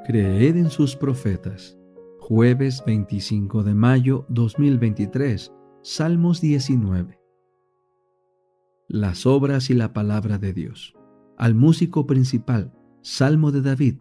Creed en sus profetas. Jueves 25 de mayo 2023, Salmos 19. Las obras y la palabra de Dios. Al músico principal, Salmo de David.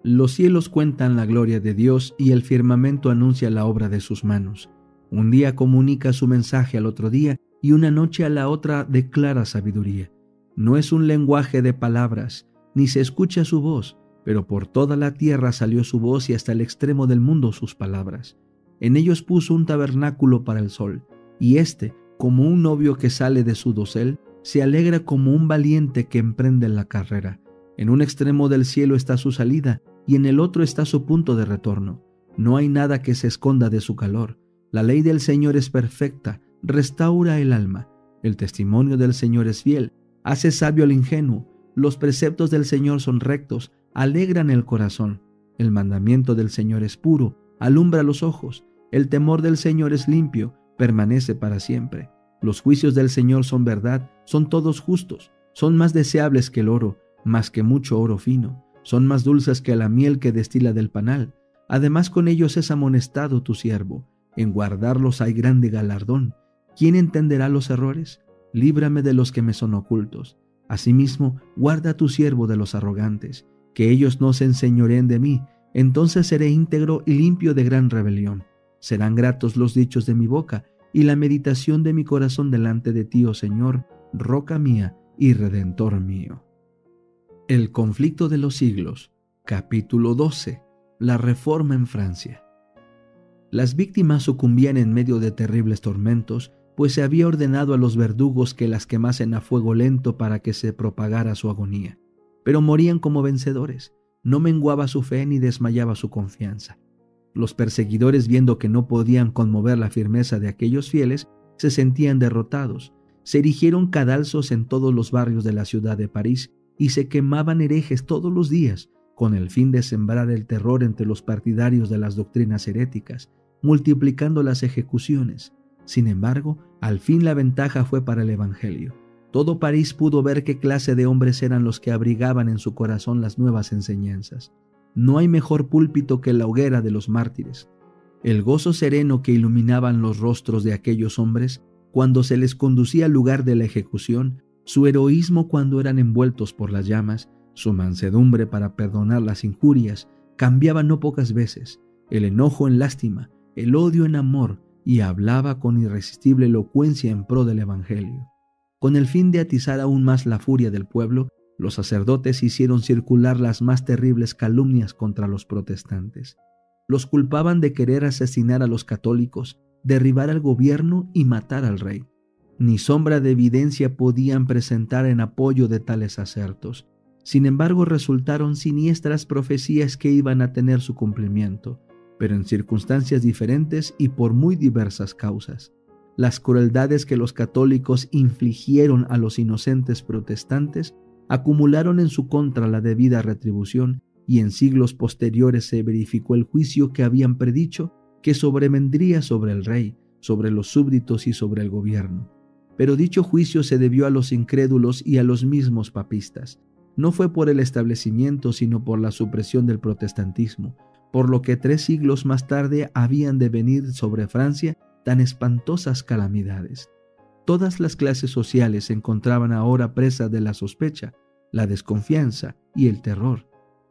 Los cielos cuentan la gloria de Dios y el firmamento anuncia la obra de sus manos. Un día comunica su mensaje al otro día y una noche a la otra declara sabiduría. No es un lenguaje de palabras, ni se escucha su voz, pero por toda la tierra salió su voz y hasta el extremo del mundo sus palabras. En ellos puso un tabernáculo para el sol, y éste, como un novio que sale de su dosel, se alegra como un valiente que emprende la carrera. En un extremo del cielo está su salida, y en el otro está su punto de retorno. No hay nada que se esconda de su calor. La ley del Señor es perfecta, restaura el alma. El testimonio del Señor es fiel, hace sabio al ingenuo. Los preceptos del Señor son rectos, alegran el corazón. El mandamiento del Señor es puro, alumbra los ojos. El temor del Señor es limpio, permanece para siempre. Los juicios del Señor son verdad, son todos justos. Son más deseables que el oro, más que mucho oro fino. Son más dulces que la miel que destila del panal. Además con ellos es amonestado tu siervo. En guardarlos hay grande galardón. ¿Quién entenderá los errores? Líbrame de los que me son ocultos. Asimismo, guarda a tu siervo de los arrogantes, que ellos no se enseñoreen de mí. Entonces seré íntegro y limpio de gran rebelión. Serán gratos los dichos de mi boca y la meditación de mi corazón delante de ti, oh Señor, roca mía y redentor mío. El conflicto de los siglos, capítulo 12. La reforma en Francia. Las víctimas sucumbían en medio de terribles tormentos, pues se había ordenado a los verdugos que las quemasen a fuego lento para que se propagara su agonía. Pero morían como vencedores. No menguaba su fe ni desmayaba su confianza. Los perseguidores, viendo que no podían conmover la firmeza de aquellos fieles, se sentían derrotados. Se erigieron cadalsos en todos los barrios de la ciudad de París y se quemaban herejes todos los días, con el fin de sembrar el terror entre los partidarios de las doctrinas heréticas, multiplicando las ejecuciones. Sin embargo, al fin la ventaja fue para el Evangelio. Todo París pudo ver qué clase de hombres eran los que abrigaban en su corazón las nuevas enseñanzas. No hay mejor púlpito que la hoguera de los mártires. El gozo sereno que iluminaban los rostros de aquellos hombres cuando se les conducía al lugar de la ejecución, su heroísmo cuando eran envueltos por las llamas, su mansedumbre para perdonar las injurias, cambiaba no pocas veces, el enojo en lástima, el odio en amor, y hablaba con irresistible elocuencia en pro del Evangelio. Con el fin de atizar aún más la furia del pueblo, los sacerdotes hicieron circular las más terribles calumnias contra los protestantes. Los culpaban de querer asesinar a los católicos, derribar al gobierno y matar al rey. Ni sombra de evidencia podían presentar en apoyo de tales asertos. Sin embargo, resultaron siniestras profecías que iban a tener su cumplimiento, pero en circunstancias diferentes y por muy diversas causas. Las crueldades que los católicos infligieron a los inocentes protestantes acumularon en su contra la debida retribución, y en siglos posteriores se verificó el juicio que habían predicho que sobrevendría sobre el rey, sobre los súbditos y sobre el gobierno. Pero dicho juicio se debió a los incrédulos y a los mismos papistas. No fue por el establecimiento, sino por la supresión del protestantismo, por lo que 3 siglos más tarde habían de venir sobre Francia tan espantosas calamidades. Todas las clases sociales se encontraban ahora presas de la sospecha, la desconfianza y el terror.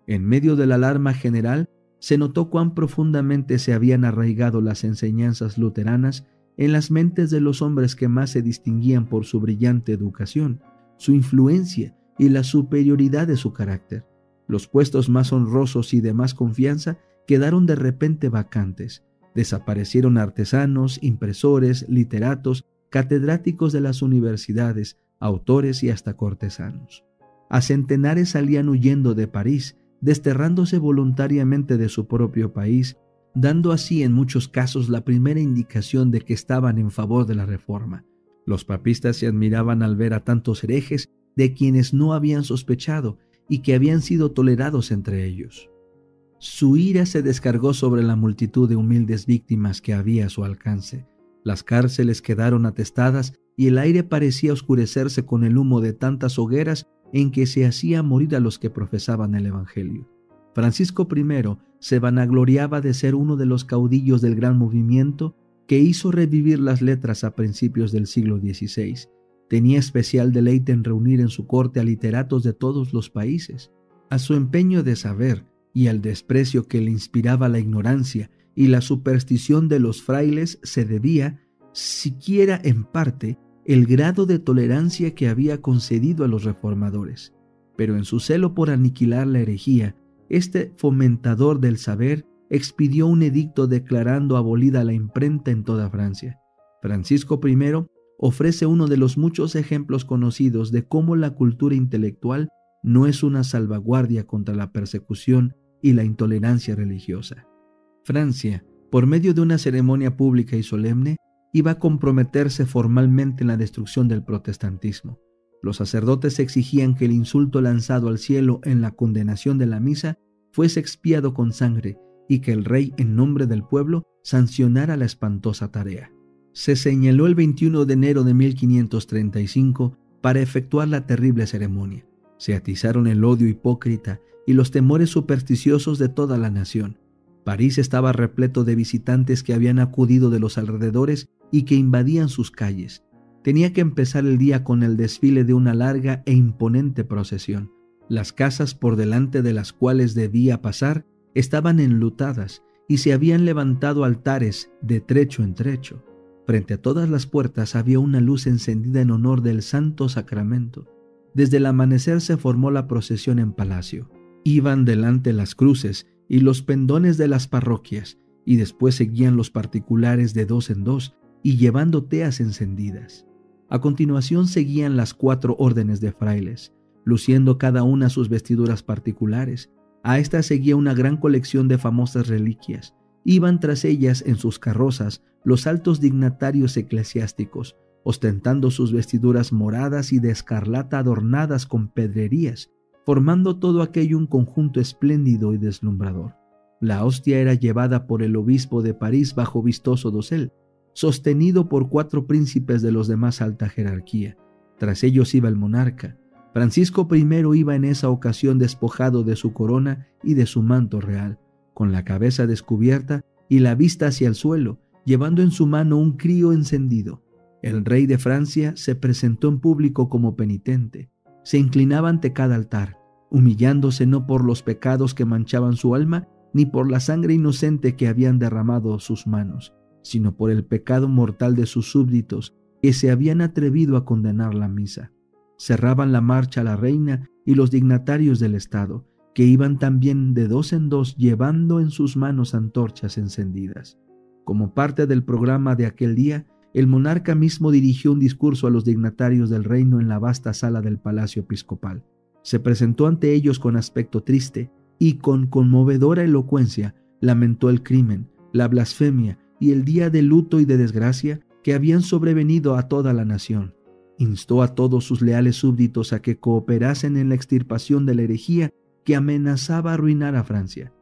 En medio de la alarma general, se notó cuán profundamente se habían arraigado las enseñanzas luteranas en las mentes de los hombres que más se distinguían por su brillante educación, su influencia y la superioridad de su carácter. Los puestos más honrosos y de más confianza quedaron de repente vacantes. Desaparecieron artesanos, impresores, literatos, catedráticos de las universidades, autores y hasta cortesanos. A centenares salían huyendo de París, desterrándose voluntariamente de su propio país, dando así en muchos casos la primera indicación de que estaban en favor de la reforma. Los papistas se admiraban al ver a tantos herejes de quienes no habían sospechado y que habían sido tolerados entre ellos. Su ira se descargó sobre la multitud de humildes víctimas que había a su alcance. Las cárceles quedaron atestadas y el aire parecía oscurecerse con el humo de tantas hogueras en que se hacía morir a los que profesaban el Evangelio. Francisco I se vanagloriaba de ser uno de los caudillos del gran movimiento que hizo revivir las letras a principios del siglo XVI. Tenía especial deleite en reunir en su corte a literatos de todos los países. A su empeño de saber y al desprecio que le inspiraba la ignorancia y la superstición de los frailes se debía, siquiera en parte, el grado de tolerancia que había concedido a los reformadores. Pero en su celo por aniquilar la herejía, este fomentador del saber expidió un edicto declarando abolida la imprenta en toda Francia. Francisco I ofrece uno de los muchos ejemplos conocidos de cómo la cultura intelectual no es una salvaguardia contra la persecución y la intolerancia religiosa. Francia, por medio de una ceremonia pública y solemne, iba a comprometerse formalmente en la destrucción del protestantismo. Los sacerdotes exigían que el insulto lanzado al cielo en la condenación de la misa fuese expiado con sangre y que el rey, en nombre del pueblo, sancionara la espantosa tarea. Se señaló el 21 de enero de 1535 para efectuar la terrible ceremonia. Se atizaron el odio hipócrita y los temores supersticiosos de toda la nación. París estaba repleto de visitantes que habían acudido de los alrededores y que invadían sus calles. Tenía que empezar el día con el desfile de una larga e imponente procesión. Las casas por delante de las cuales debía pasar estaban enlutadas y se habían levantado altares de trecho en trecho. Frente a todas las puertas había una luz encendida en honor del Santo Sacramento. Desde el amanecer se formó la procesión en palacio. Iban delante las cruces y los pendones de las parroquias, y después seguían los particulares de dos en dos y llevando teas encendidas. A continuación seguían las 4 órdenes de frailes, luciendo cada una sus vestiduras particulares. A esta seguía una gran colección de famosas reliquias. Iban tras ellas en sus carrozas los altos dignatarios eclesiásticos, ostentando sus vestiduras moradas y de escarlata adornadas con pedrerías, formando todo aquello un conjunto espléndido y deslumbrador. La hostia era llevada por el obispo de París bajo vistoso dosel, sostenido por 4 príncipes de los de más alta jerarquía. Tras ellos iba el monarca. Francisco I iba en esa ocasión despojado de su corona y de su manto real, con la cabeza descubierta y la vista hacia el suelo, llevando en su mano un crio encendido. El rey de Francia se presentó en público como penitente. Se inclinaba ante cada altar, humillándose no por los pecados que manchaban su alma, ni por la sangre inocente que habían derramado sus manos, sino por el pecado mortal de sus súbditos que se habían atrevido a condenar la misa. Cerraban la marcha la reina y los dignatarios del Estado, que iban también de 2 en 2 llevando en sus manos antorchas encendidas. Como parte del programa de aquel día, el monarca mismo dirigió un discurso a los dignatarios del reino en la vasta sala del Palacio Episcopal. Se presentó ante ellos con aspecto triste y con conmovedora elocuencia lamentó el crimen, la blasfemia y el día de luto y de desgracia que habían sobrevenido a toda la nación. Instó a todos sus leales súbditos a que cooperasen en la extirpación de la herejía que amenazaba arruinar a Francia.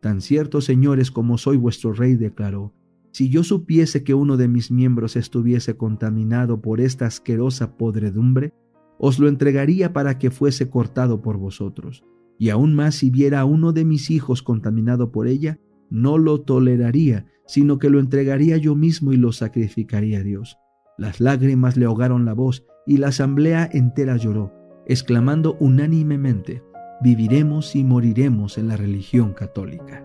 Tan cierto, señores, como soy vuestro rey, declaró, si yo supiese que uno de mis miembros estuviese contaminado por esta asquerosa podredumbre, os lo entregaría para que fuese cortado por vosotros. Y aún más, si viera a uno de mis hijos contaminado por ella, no lo toleraría, sino que lo entregaría yo mismo y lo sacrificaría a Dios. Las lágrimas le ahogaron la voz y la asamblea entera lloró, exclamando unánimemente, viviremos y moriremos en la religión católica.